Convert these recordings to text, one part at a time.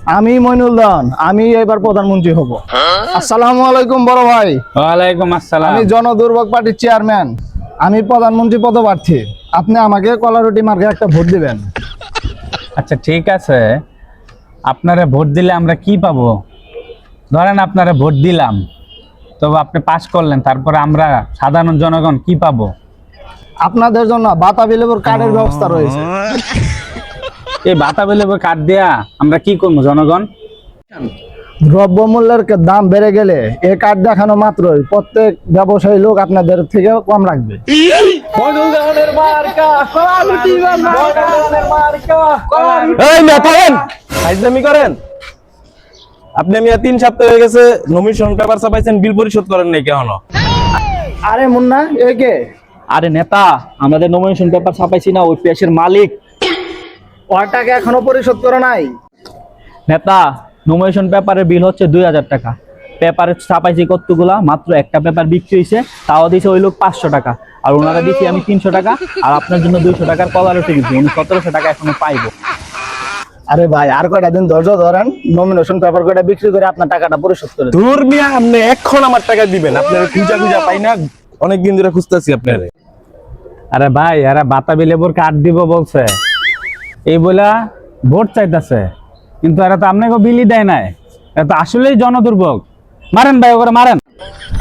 আমি মইনুল দান, আমি এবার প্রধানমন্ত্রী হব। আসসালামু আলাইকুম বড় ভাই। ওয়ালাইকুম আসসালাম। আমি জনদুর্ভোগ পার্টির চেয়ারম্যান, আমি প্রধানমন্ত্রী পদপ্রার্থী। আপনি আমাকে কলারুটি মার্কে একটা ভোট দিবেন। আচ্ছা ঠিক আছে, আপনারা ভোট দিলে আমরা কি পাবো? ধরেন আপনারা ভোট দিলাম, তবে আপনি পাস করলেন, তারপরে আমরা সাধারণ জনগণ কি পাবো? আপনাদের জন্য বাতাবি লেবুর কার্ডের ব্যবস্থা রয়েছে। এই বাতাবি লেবুর কার্ড দেয়া আমরা কি করবো জনগণ? দ্রব্যমূল্যের দাম বেড়ে গেলে এই কার্ড দেখানো মাত্রই প্রত্যেক ব্যবসায়ী লোক আপনাদের থেকে কম রাখবে। করেন আপনি, আমি 3 সপ্তাহ হয়ে গেছে নমিনেশন পেপার ছাপাইছেন, বিল পরিশোধ করেন নাই কেন? আরে মুন্না, এ কে? আরে নেতা, আমাদের নমিনেশন পেপার ছাপাইছি না, ওই পেশের মালিক। ওর টাকা এখনো পরিশোধ করে নাই। নেতা, নমিনেশন পেপারের বিল হচ্ছে 2000 টাকা। পেপারে ছাপাইছি কতগুলা, মাত্র একটা পেপার বিক্রি হয়েছে, তাও দিয়েছে ওই লোক 500 টাকা, আর ওনারা দিচ্ছি আমি 300 টাকা, আর আপনার জন্য 200 টাকার কলারটি দিচ্ছি, উনি 1700 টাকা এখনো পাইবো। আরে ভাই, আর কয়টা দিন ধৈর্য ধরেন, নমিনেশন পেপার কয়টা বিক্রি করে আপনার টাকাটা পরিশোধ করে দেব। দূর মিয়া, আপনি এখন আমার টাকা দিবেন? আপনার খুঁজা পাই না, অনেকদিন ধরে খুঁজতেছি আপনারে। আরে ভাই, এরা বাতাবি লেবুর কার্ড দিব বলছে, এই বলা ভোট চাইতেছে, কিন্তু এরা তো আপনাকে বিলি দেয় নাই। এরা তো আসলেই জনদুর্ভোগ। মারেন ভাই, ওরা মারেন।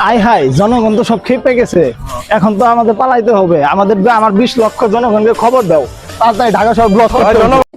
আয় হায়, জনগণ তো সব খেপে গেছে। এখন তো আমাদের পালাইতে হবে। আমার 20 লক্ষ জনগণকে খবর দাও, তাড়াতাড়ি ঢাকা শহর ব্লক করতে হবে।